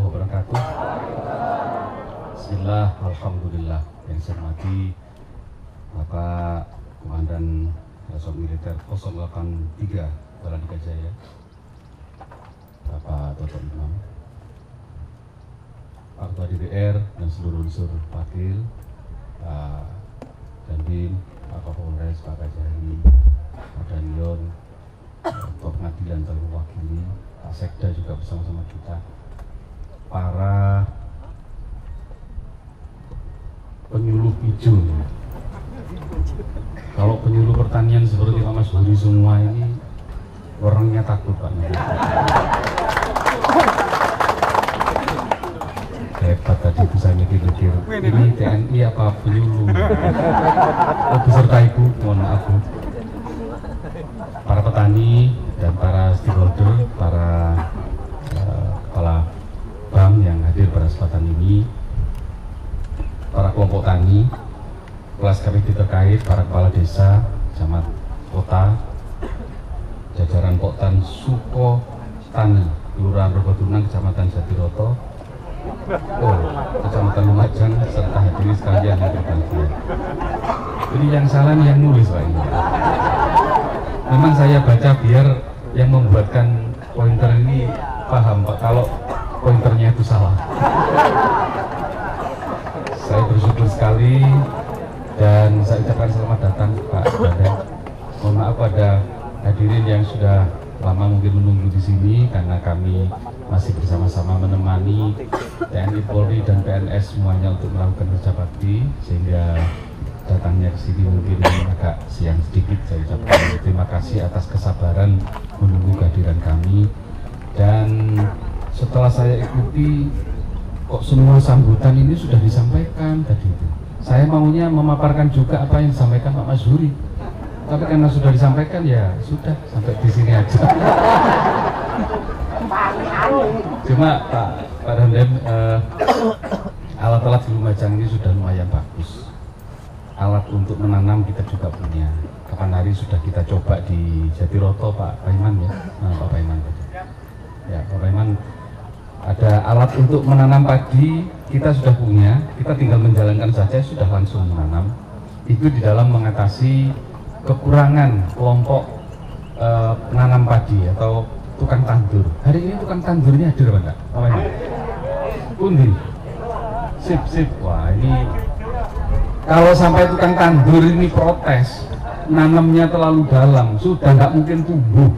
wabarakatuh. Bismillah, alhamdulillah. Yang saya hormati Bapak Komandan Resort Militer 083 Baladika Jaya, Bapak Toto Imam, Pak Ketua DPR dan seluruh unsur wakil, Pak Dandim, Pak Kapolres, Pak Kajari, Pak Danion, Ketua Pengadilan telah mewakili, Pak Sekda juga bersama-sama kita, para penyuluh hijau. Kalau penyuluh pertanian seperti Pak Mas Huri semua ini orangnya takut Pak. Hebat tadi itu saya mikir-mikir, ini TNI apa penyuluh? Beserta Ibu, mohon maaf Bu. Para petani dan para stakeholder, para kepala bank yang hadir pada kesempatan ini, para kelompok tani, kelas KPD terkait, para kepala desa, camat kota, jajaran Poktan Suko Tani, Kelurahan Rogotunang, Kecamatan Jatiroto, Kecamatan Lumajang, serta hadirin sekalian yang berbahagia. Ini yang salah nih yang nulis Pak ini. Memang saya baca biar yang membuatkan pointer ini paham Pak kalau pointernya itu salah. Saya bersyukur sekali dan saya ucapkan selamat datang Pak Badan. Mohon maaf pada hadirin yang sudah lama mungkin menunggu di sini karena kami masih bersama-sama menemani TNI, Polri dan PNS semuanya untuk melakukan kerja bakti, sehingga datangnya ke sini mungkin agak siang sedikit. Saya ucapkan terima kasih atas kesabaran menunggu kehadiran kami. Dan setelah saya ikuti, kok semua sambutan ini sudah disampaikan tadi itu. Saya maunya memaparkan juga apa yang disampaikan Pak Mas Huri. Tapi karena sudah disampaikan ya sudah sampai di sini aja. Cuma Pak Dandem, alat-alat di Lumajang ini sudah lumayan bagus. Alat untuk menanam kita juga punya. Kapan hari sudah kita coba di Jatiroto Pak Paiman ya, Pak Paiman tadi. Ya Pak Paiman, ada alat untuk menanam padi kita sudah punya. Kita tinggal menjalankan saja, sudah langsung menanam. Itu di dalam mengatasi kekurangan kelompok penanam padi atau tukang tandur. Hari ini tukang tandurnya hadir Pak? Apa ini? Pundi? Sip. Wah ini kalau sampai tukang tandur ini protes, nanamnya terlalu dalam, sudah nggak mungkin tumbuh.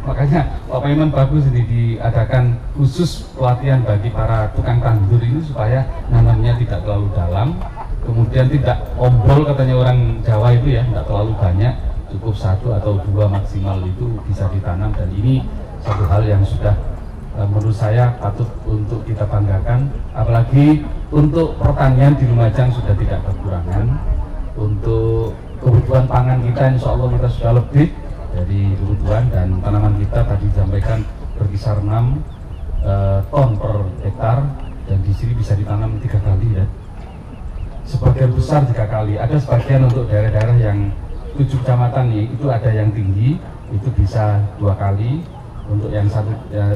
Makanya Pak Paiman bagus ini diadakan khusus pelatihan bagi para tukang tandur ini supaya nanamnya tidak terlalu dalam, kemudian tidak ombol katanya orang Jawa itu ya, tidak terlalu banyak, cukup 1 atau 2 maksimal itu bisa ditanam. Dan ini satu hal yang sudah menurut saya patut untuk kita banggakan, apalagi untuk pertanian di Lumajang sudah tidak kekurangan. Untuk kebutuhan pangan kita insya Allah kita sudah lebih dari kebutuhan, dan tanaman kita tadi disampaikan berkisar 6 ton per hektar, dan di sini bisa ditanam 3 kali ya. Sebagian besar 3 kali, ada sebagian untuk daerah-daerah yang 7 kecamatan nih, itu ada yang tinggi, itu bisa 2 kali. Untuk yang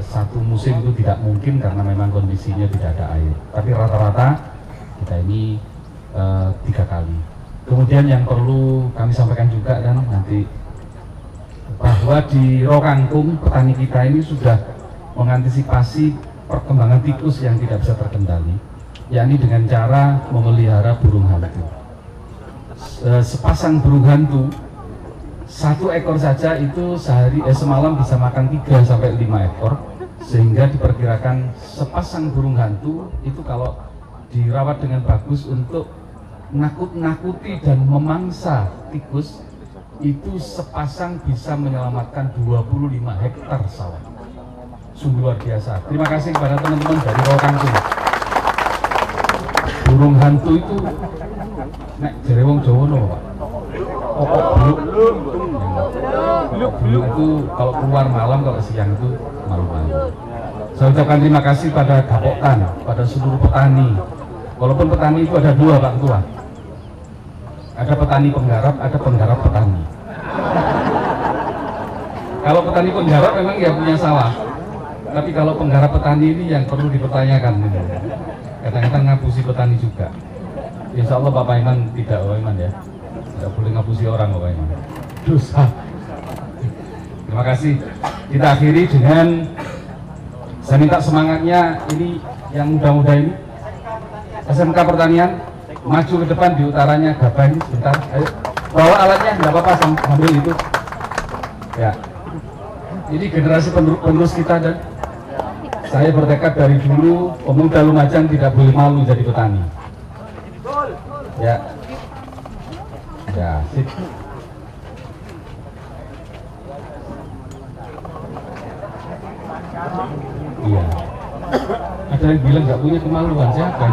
satu musim itu tidak mungkin karena memang kondisinya tidak ada air. Tapi rata-rata kita ini 3 kali. Kemudian yang perlu kami sampaikan juga dan nanti bahwa di Rokangkung petani kita ini sudah mengantisipasi perkembangan tikus yang tidak bisa terkendali, yakni dengan cara memelihara burung hantu. Sepasang burung hantu, 1 ekor saja itu semalam bisa makan 3 sampai 5 ekor, sehingga diperkirakan sepasang burung hantu itu kalau dirawat dengan bagus untuk nakut-nakuti dan memangsa tikus, itu sepasang bisa menyelamatkan 25 hektar sawah. Sungguh luar biasa. Terima kasih kepada teman-teman dari Rokangkung. Burung hantu itu nek jare wong Jawa no Pak. Kokok beluk itu kalau keluar malam, kalau siang itu malu-malu. Saya ucapkan terima kasih pada Gapoktan, pada seluruh petani. Walaupun petani itu ada 2 Pak Ketua. Ada petani penggarap, ada penggarap petani. Kalau petani penggarap memang ya punya sawah, Tapi kalau penggarap petani ini yang perlu dipertanyakan gitu. Kadang-kadang ngapusi petani juga. Insya Allah Pak Paiman tidak, Pak Paiman ya. Tidak boleh ngapusi orang Pak Paiman. Dosa. Terima kasih. Kita akhiri dengan saya minta semangatnya ini yang muda-muda ini. SMK Pertanian maju ke depan di utaranya Gabah ini sebentar. Ayo bawa alatnya, nggak apa-apa sambil itu. Ya. Ini generasi penerus kita dan saya bertekad dari dulu pemuda Lumajang tidak boleh malu jadi petani. Ya. Ya, sip. Iya. Ada yang bilang nggak punya kemaluan, siapa?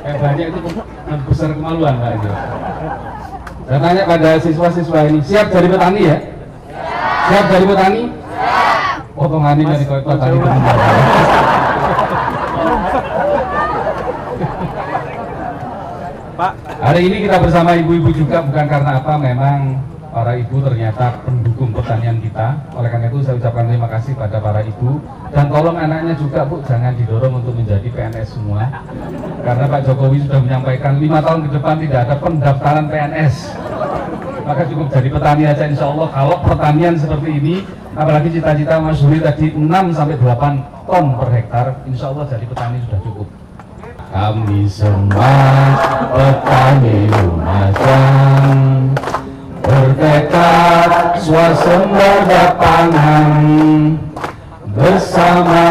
Banyak itu besar kemaluan Pak itu. Saya tanya pada siswa-siswa ini, siap jadi petani ya? Siap jadi petani? Oh, pengani dari petani benar. Pak, hari ini kita bersama ibu-ibu juga bukan karena apa, memang para ibu ternyata pendukung pertanian kita. Oleh karena itu saya ucapkan terima kasih pada para ibu dan tolong anaknya juga Bu, jangan didorong untuk menjadi PNS semua. Karena Pak Jokowi sudah menyampaikan 5 tahun ke depan tidak ada pendaftaran PNS. Maka cukup jadi petani aja insya Allah. Kalau pertanian seperti ini, apalagi cita-cita Mas Zuri tadi 6-8 ton per hektar, insya Allah jadi petani sudah cukup. Kami semua petani Lumajang bertekad swasembada pangan bersama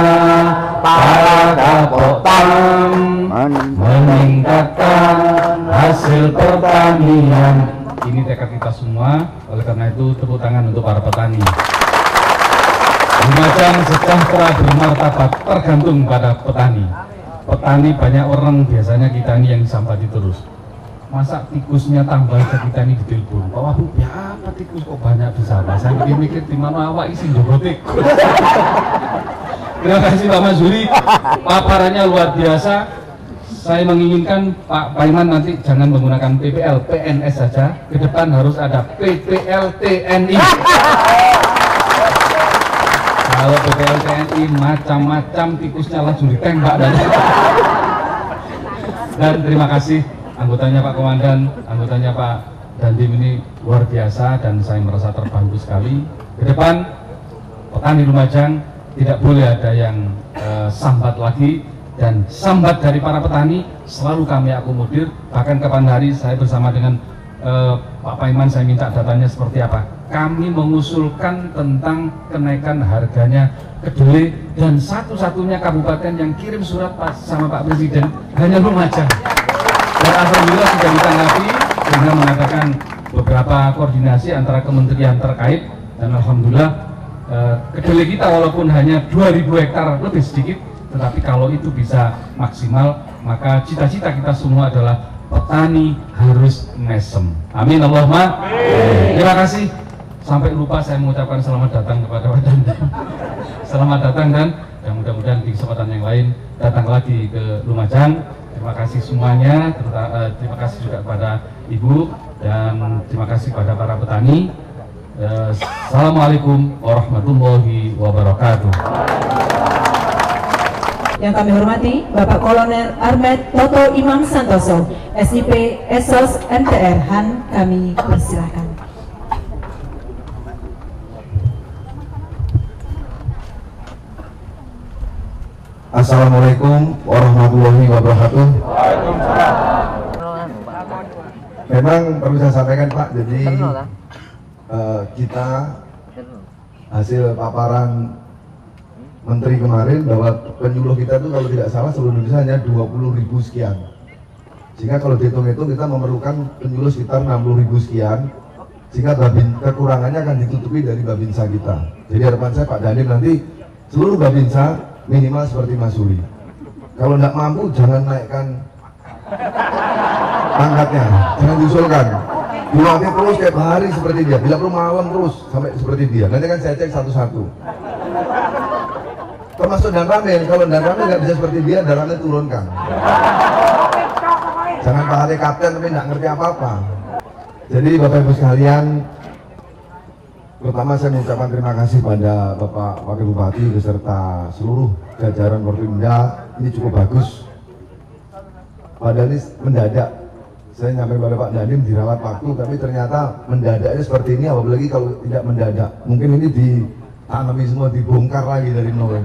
para kapten meningkatkan hasil pertanian. Ini tekad kita semua. Oleh karena itu tepuk tangan untuk para petani. Lumajang sejahtera bermartabat tergantung pada petani. Petani banyak orang biasanya kita ini yang disampati terus. Masa tikusnya tambah ke kita ini ditelepon. Pak Wahbu, ya apa tikus kok banyak bersama? Saya mikir di mana awak isi jogo tikus. Terima kasih Pak Mas Zuri, paparannya luar biasa. Saya menginginkan Pak Paiman nanti jangan menggunakan PPL, PNS saja. Ke depan harus ada PPL TNI. Kalau PPL TNI macam-macam tikusnya langsung ditembak dan terima kasih anggotanya Pak Komandan, anggotanya Pak Dandim ini luar biasa dan saya merasa terbantu sekali. Ke depan petani Lumajang tidak boleh ada yang sambat lagi, dan sambat dari para petani selalu kami akomodir. Bahkan kapan hari saya bersama dengan Pak Paiman saya minta datanya seperti apa. Kami mengusulkan tentang kenaikan harganya kedelai dan satu-satunya kabupaten yang kirim surat sama Pak Presiden hanya Lumajang. Dan alhamdulillah sudah ditanggapi dengan mengatakan beberapa koordinasi antara kementerian terkait, dan alhamdulillah kedelai kita walaupun hanya 2000 hektar lebih sedikit, tetapi kalau itu bisa maksimal, maka cita-cita kita semua adalah petani harus mesem. Amin Allahumma. Terima kasih. Sampai lupa saya mengucapkan selamat datang kepada Pak Dandim. Selamat datang dan mudah-mudahan di kesempatan yang lain datang lagi ke Lumajang. Terima kasih semuanya. Terima kasih juga kepada Ibu dan terima kasih kepada para petani. Assalamualaikum warahmatullahi wabarakatuh. Yang kami hormati Bapak Kolonel Armet Toto Imam Santoso, SIP Esos MTR Han, kami persilahkan. Assalamualaikum warahmatullahi wabarakatuh. Memang perlu saya sampaikan Pak, jadi kita hasil paparan Menteri kemarin bahwa penyuluh kita itu kalau tidak salah seluruh Indonesia hanya 20.000 sekian. Sehingga kalau dihitung-hitung kita memerlukan penyuluh sekitar 60.000 sekian. Sehingga kekurangannya akan ditutupi dari Babinsa kita. Jadi harapan saya Pak Dandim nanti seluruh Babinsa minimal seperti Mas Zuri. Kalau tidak mampu jangan naikkan pangkatnya, jangan diusulkan. Dilatih terus tiap hari seperti dia, bila perlu malam terus sampai seperti dia. Nanti kan saya cek satu-satu. Termasuk Dan Ramil, kalau Dan Ramil nggak bisa seperti dia, Dan Ramil turunkan. Jangan Pak Hari kapten tapi nggak ngerti apa-apa. Jadi Bapak Ibu sekalian, Pertama saya mengucapkan terima kasih pada Bapak Wakil Bupati beserta seluruh jajaran Forpimda. Ini cukup bagus. Padahal ini mendadak. Saya nyampe pada Pak Dandim dirawat waktu, tapi ternyata mendadaknya seperti ini, apalagi kalau tidak mendadak. Mungkin ini ditanami semua, dibongkar lagi dari nol.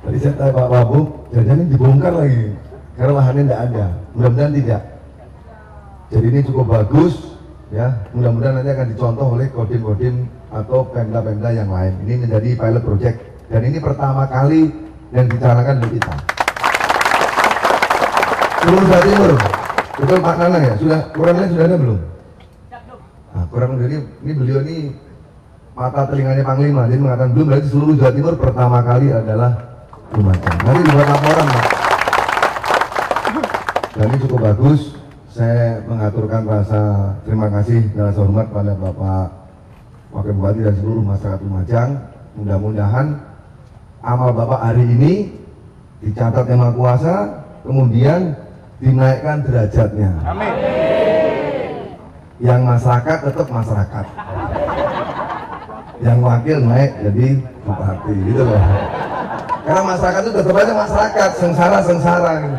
Tadi saya tanya Pak Wabub, jajannya dibongkar lagi karena lahannya tidak ada. Mudah-mudahan tidak. Jadi ini cukup bagus. Ya, mudah-mudahan nanti akan dicontoh oleh kodim-kodim atau pemda-pemda yang lain. Ini menjadi pilot project dan ini pertama kali yang dicanangkan oleh kita. Seluruh Jawa Timur, betul Pak Nanang ya? Sudah kurang lain sudah ada belum? Nah, kurang lebih ini beliau ini mata telinganya Panglima, jadi mengatakan belum. Berarti seluruh Jawa Timur pertama kali adalah Lumajang. Nanti dibuat laporan Pak. Dan ini cukup bagus. Saya mengaturkan rasa terima kasih dan rasa hormat pada Bapak Wakil Bupati dan seluruh masyarakat Lumajang. Mudah-mudahan amal Bapak hari ini dicatat Yang Maha Kuasa, kemudian dinaikkan derajatnya. Amin. Yang masyarakat tetap masyarakat. Yang wakil naik jadi bupati, gitu loh. Karena masyarakat itu tetap aja masyarakat, sengsara gitu.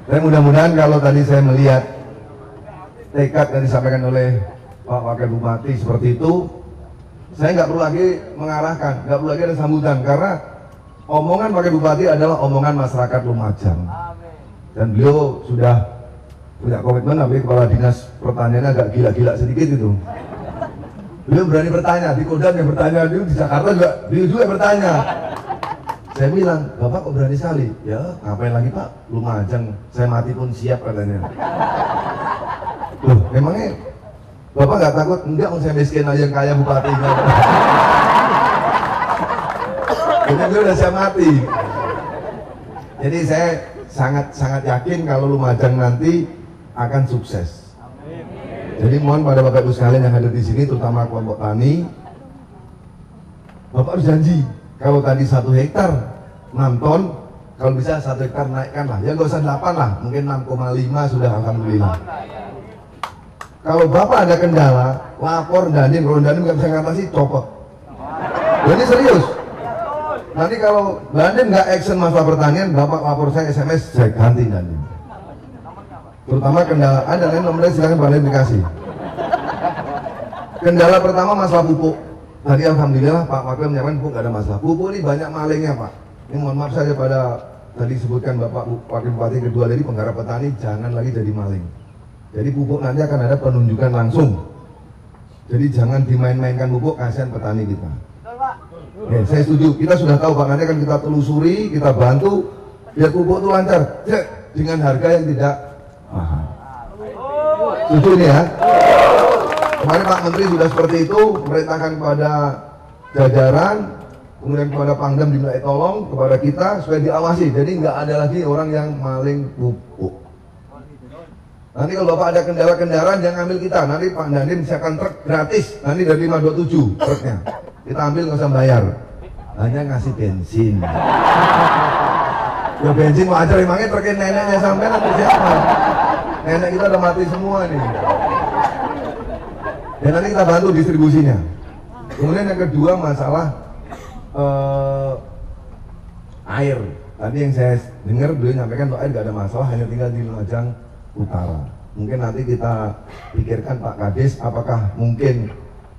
Dan mudah-mudahan kalau tadi saya melihat tekad yang disampaikan oleh Pak Wakil Bupati seperti itu, saya nggak perlu lagi mengarahkan, nggak perlu lagi ada sambutan, karena omongan Wakil Bupati adalah omongan masyarakat Lumajang. Dan beliau sudah punya komitmen, tapi kepala dinas pertaniannya agak gila-gila sedikit itu. Beliau berani bertanya, di Kodam yang bertanya, di Jakarta juga, beliau juga bertanya. Saya bilang, Bapak kok berani sekali? Ya, ngapain lagi Pak? Lumajang, saya mati pun siap katanya. Loh, memangnya Bapak nggak takut? Enggak, saya miskin aja yang kaya bupati. Jadi beliau udah siap mati. Jadi saya sangat yakin kalau Lumajang nanti akan sukses. Jadi mohon pada Bapak Ibu sekalian yang hadir di sini, terutama kelompok tani, Bapak harus janji. Kalau tadi 1 hektar 6 ton, kalau bisa 1 hektar naikkan lah. Ya nggak usah 8 lah, mungkin 6,5 sudah alhamdulillah. Kalau Bapak ada kendala, lapor Dandim. Kalau Dandim nggak bisa ngatasi, copot. Ini serius. Nanti kalau Dandim nggak action masalah pertanian, Bapak lapor saya SMS, saya ganti Dandim. Terutama kendala ada lain nomornya silakan Pak Dandim dikasih. Kendala pertama masalah pupuk. Tadi alhamdulillah Pak Wakil menyampaikan pupuk nggak ada masalah. Pupuk ini banyak malingnya Pak. Ini mohon maaf saja pada tadi sebutkan Bapak Wakil Bupati kedua dari penggarap petani, jangan lagi jadi maling. Jadi pupuk nanti akan ada penunjukan langsung. Jadi jangan dimain-mainkan pupuk, kasihan petani kita. Oke, saya setuju. Kita sudah tahu Pak, nanti akan kita telusuri, kita bantu biar pupuk itu lancar dengan harga yang tidak mahal. Setuju nih ya? Kemarin Pak Menteri sudah seperti itu, memerintahkan kepada jajaran, kemudian kepada Pangdam diminta tolong kepada kita supaya diawasi. Jadi nggak ada lagi orang yang maling pupuk. Nanti kalau Bapak ada kendaraan jangan ambil kita. Nanti Pak Dandim siapkan truk gratis. Nanti dari 527 truknya. Kita ambil nggak usah bayar. Hanya ngasih bensin. Ya bensin wajar, emangnya truknya neneknya sampai nanti siapa? Nenek kita udah mati semua nih. Dan nanti kita bantu distribusinya. Kemudian yang kedua masalah air. Tadi yang saya dengar beliau nyampaikan bahwa air nggak ada masalah, hanya tinggal di Lumajang Utara. Mungkin nanti kita pikirkan Pak Kades apakah mungkin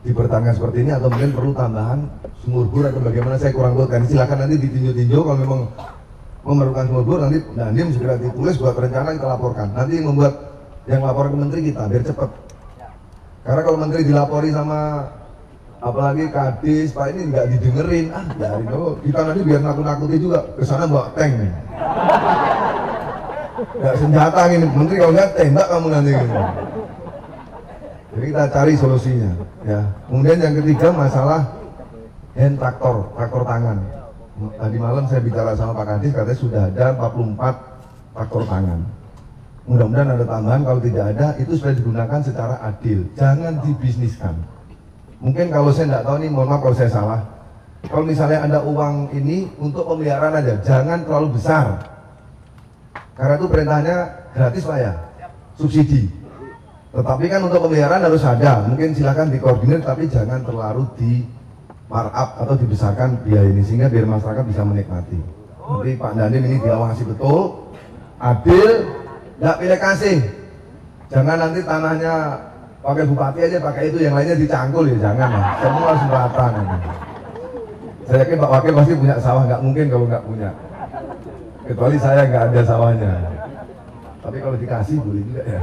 dipertahankan seperti ini atau mungkin perlu tambahan sumur bor atau bagaimana, saya kurang tahu. Kan silakan nanti ditinjau-tinjau, kalau memang memerlukan sumur bor nanti Dandim segera ditulis buat rencana kita laporkan. Nanti yang membuat yang lapor ke menteri kita biar cepat. Karena kalau menteri dilapori sama apalagi Kades, Pak ini nggak didengerin, dari dulu kita nanti biar nakut-nakuti juga kesana bawa tank nih. Nggak senjata ini, menteri kalau nggak tembak kamu nanti gitu. Jadi kita cari solusinya ya. Kemudian yang ketiga masalah hand traktor tangan. Tadi malam saya bicara sama Pak Kadis, katanya sudah ada 44 traktor tangan. Mudah-mudahan ada tambahan, kalau tidak ada itu sudah digunakan secara adil, jangan dibisniskan. Mungkin kalau saya tidak tahu nih, mohon maaf kalau saya salah. Kalau misalnya ada uang ini untuk pemeliharaan aja, jangan terlalu besar. Karena itu perintahnya gratis Pak ya. subsidi. Tetapi kan untuk pemeliharaan harus ada, mungkin silakan dikoordinir tapi jangan terlalu di markup atau dibesarkan biaya ini sehingga biar masyarakat bisa menikmati. Nanti Pak Dandim ini diawasi betul, adil, nggak pilih kasih. Jangan nanti tanahnya pakai bupati aja pakai itu, yang lainnya dicangkul ya jangan ya. Semua harus merata nanti. Saya yakin Pak Wakil pasti punya sawah, nggak mungkin kalau nggak punya. Kecuali saya nggak ada sawahnya. Tapi kalau dikasih boleh juga ya.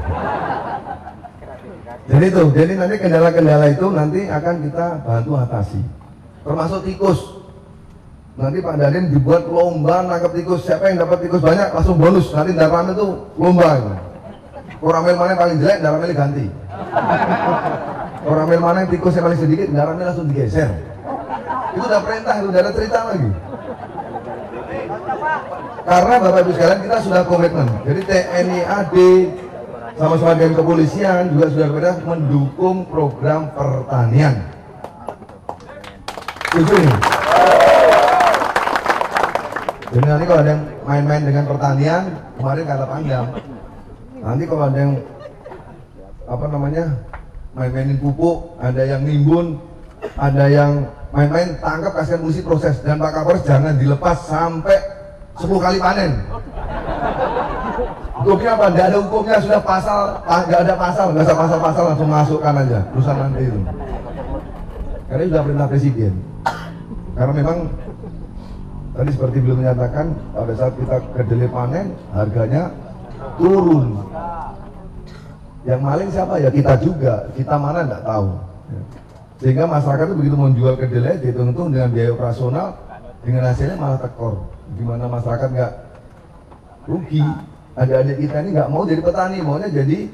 Jadi nanti kendala-kendala itu nanti akan kita bantu atasi. Termasuk tikus. Nanti Pak Dandim dibuat lomba nangkep tikus. Siapa yang dapat tikus banyak langsung bonus. Nanti Darramel itu lomba. Koramel mana yang paling jelek, Darramel ganti. Koramel mana yang tikus yang paling sedikit, Darramel langsung digeser. Itu udah perintah, itu udah ada cerita lagi. Karena Bapak Ibu sekalian kita sudah komitmen. Jadi TNI AD sama-sama dengan kepolisian juga sudah mendukung program pertanian. Setuju nih? Jadi nanti kalau ada yang main-main dengan pertanian, kemarin kata Pangdam, nanti kalau ada yang main-mainin pupuk, ada yang nimbun, ada yang main-main, tangkap, kasih polisi proses. Dan Pak Kapolres jangan dilepas sampai 10 kali panen. Hukumnya apa? Tidak ada hukumnya, sudah pasal, nggak ada pasal, nggak usah pasal-pasal, langsung masukkan aja urusan nanti itu. Karena sudah perintah presiden. Karena memang tadi seperti belum menyatakan, pada saat kita kedelai panen harganya turun. Yang maling siapa? Ya kita juga, kita mana nggak tahu. Sehingga masyarakat itu begitu menjual kedelai dihitung-hitung dengan biaya operasional, dengan hasilnya malah tekor. Gimana masyarakat nggak rugi? Adik-adik kita ini nggak mau jadi petani, maunya jadi.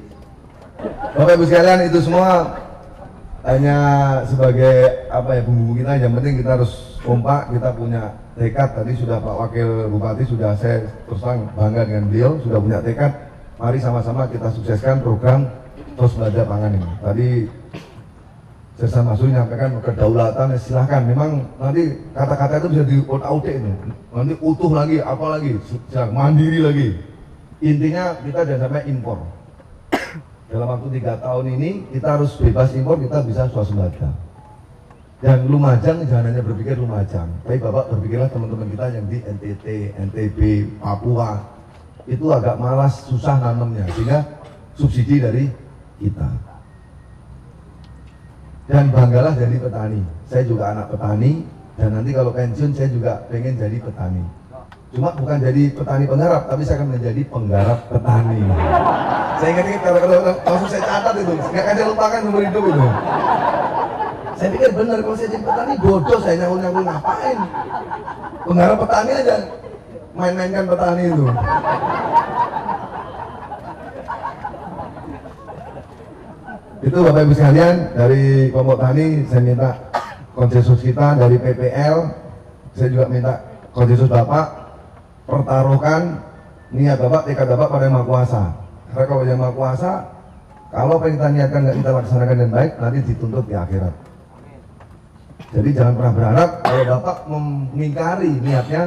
Bapak Ibu sekalian, itu semua hanya sebagai bumbu kita. Yang penting kita harus kompak, kita punya tekad. Tadi sudah Pak Wakil Bupati sudah, saya terus terang bangga dengan beliau, sudah punya tekad. Mari sama-sama kita sukseskan program Swasembada Pangan ini. Tadi Sersan Masuri menyampaikan kedaulatan, silahkan. Memang nanti kata-kata itu bisa di-audit itu. Nanti utuh lagi, apalagi, mandiri lagi. Intinya kita jangan sampai impor. Dalam waktu 3 tahun ini kita harus bebas impor, kita bisa swasembada. Dan Lumajang jangan hanya berpikir Lumajang, tapi Bapak berpikirlah teman-teman kita yang di NTT, NTB, Papua. Itu agak malas, susah nanamnya, sehingga subsidi dari kita. Dan banggalah jadi petani. Saya juga anak petani, dan nanti kalau pensiun saya juga pengen jadi petani. Cuma bukan jadi petani penggarap, tapi saya akan menjadi penggarap petani. Saya ingat kalau langsung saya catat itu, nggak akan saya lupakan seumur hidup itu. Saya pikir benar, kalau saya jadi petani bodoh, saya nyangkul ngapain? Penggarap petani aja, main-mainkan petani itu. Itu Bapak Ibu sekalian, dari kelompok tani saya minta konsensus kita, dari PPL saya juga minta konsensus Bapak. Pertaruhkan niat Bapak, tekad Bapak pada Yang Maha Kuasa. Karena kalau Yang Maha Kuasa, kalau apa yang kita niatkan nggak kita laksanakan dengan baik, nanti dituntut di akhirat. Jadi jangan pernah berharap kalau Bapak mengingkari niatnya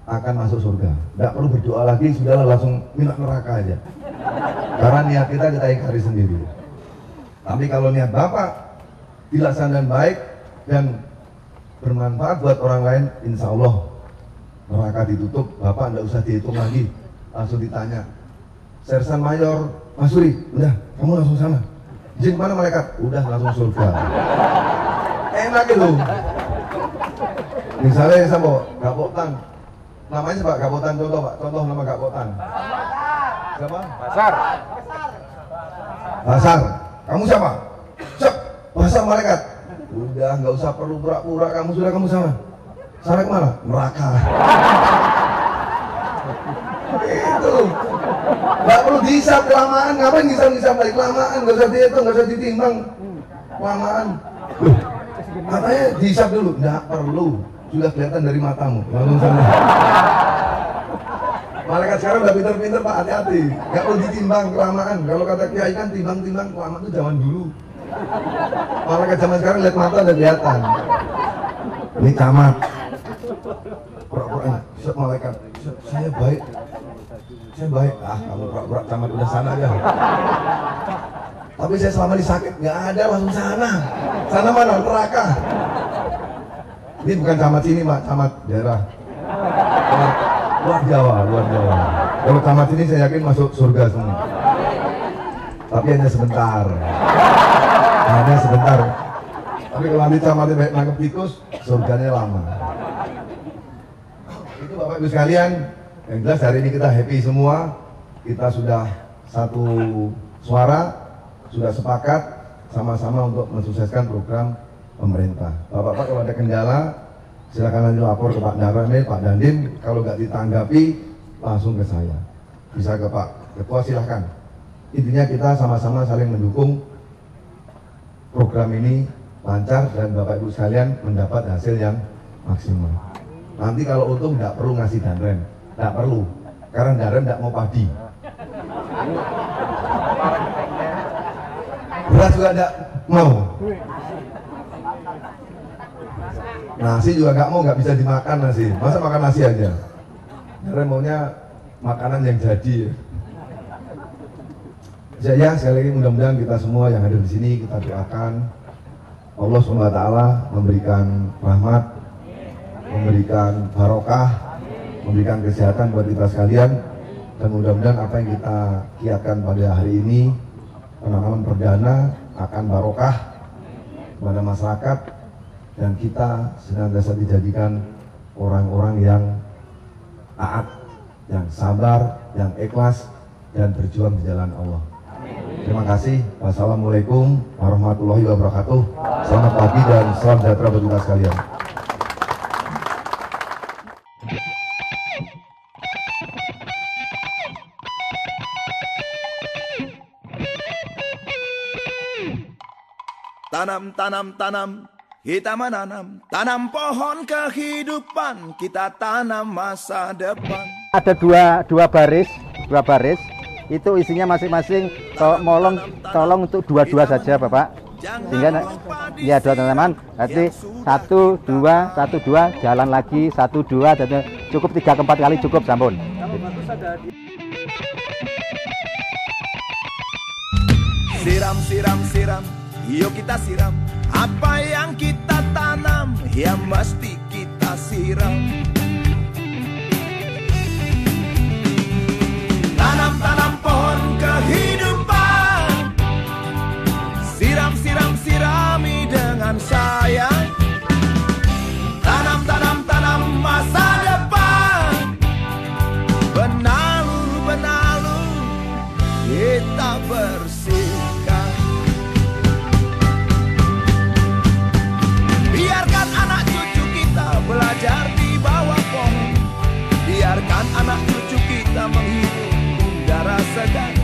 akan masuk surga. Nggak perlu berdoa lagi, sudahlah langsung minta neraka aja. Karena niat kita ingkari sendiri. Tapi kalau niat Bapak dilaksanakan baik dan bermanfaat buat orang lain, insya Allah neraka ditutup. Bapak nggak usah dihitung lagi, langsung ditanya, Sersan Mayor Masuri, udah kamu langsung sana. Izin mana malaikat? Udah langsung surga. Enak itu. Misalnya sama Gapotan, namanya siapa? Gapotan, contoh Pak, contoh nama Gapotan. Siapa? Basar. Basar. Kamu siapa? Cep, Basar malaikat. Udah nggak usah perlu pura-pura, kamu sudah kamu sana. Sana kemana? Neraka. Itu nggak perlu dihisap kelamaan. Ngapain ngisap lagi kelamaan? Nggak usah dihitung, nggak usah ditimbang kelamaan. Katanya dihisap dulu. Nggak perlu, sudah kelihatan dari matamu. Langsung sana. Malaikat sekarang udah pinter-pinter Pak, hati-hati. Nggak perlu ditimbang kelamaan. Kalau kata kiai kan timbang-timbang kelamaan itu zaman dulu. Malaikat zaman sekarang lihat mata udah kelihatan. Ini camat. Pura-pura malaikat, saya baik. Kamu pura-pura camat udah sana aja. Tapi saya selama ini sakit, nggak ada, langsung sana. Sana mana? Neraka. Ini bukan camat sini, Pak, camat daerah. Luar Jawa. Kalau camat sini saya yakin masuk surga semua. Tapi hanya sebentar. Tapi kalau nanti camatnya baik nangkep tikus, surganya lama. Itu Bapak Ibu sekalian, yang jelas hari ini kita happy semua. Kita sudah satu suara, sudah sepakat sama-sama untuk mensukseskan program pemerintah. Bapak-bapak kalau ada kendala, silakan nanti lapor ke Pak Darame, Pak Dandim. Kalau nggak ditanggapi, langsung ke saya. Bisa ke Pak Ketua, silahkan. Intinya kita sama-sama saling mendukung program ini lancar dan Bapak Ibu sekalian mendapat hasil yang maksimal. Nanti kalau untung nggak perlu ngasih danrem, nggak perlu, karena danrem nggak mau padi. Beras juga nggak mau, nasi juga nggak mau, nggak bisa dimakan nasi. Masa makan nasi aja? Danrem maunya makanan yang jadi. Ya, sekali lagi mudah-mudahan kita semua yang ada di sini kita doakan Allah SWT memberikan rahmat, memberikan barokah, memberikan kesehatan buat kita sekalian, dan mudah-mudahan apa yang kita kiatkan pada hari ini, penanaman perdana akan barokah kepada masyarakat, dan kita senantiasa dijadikan orang-orang yang taat, yang sabar, yang ikhlas, dan berjuang di jalan Allah. Terima kasih. Wassalamualaikum warahmatullahi wabarakatuh. Selamat pagi dan salam sejahtera bagi kita sekalian. Tanam, kita menanam. Tanam pohon kehidupan, kita tanam masa depan. Ada dua baris. Itu isinya masing-masing tolong untuk dua saja Bapak, sehingga ya dua tanaman, nanti 1, 2, jalan lagi 1, 2, dan cukup 3 ke 4 kali cukup sampun. Siram, yuk kita siram. Apa yang kita tanam, ya mesti kita siram. Tanam pohon kehidupan, sirami dengan sayang. Tanam masa depan, benalu kita bersihkan. Biarkan anak cucu kita belajar di bawah pohon. Biarkan anak cucu kita menghirup udara segar.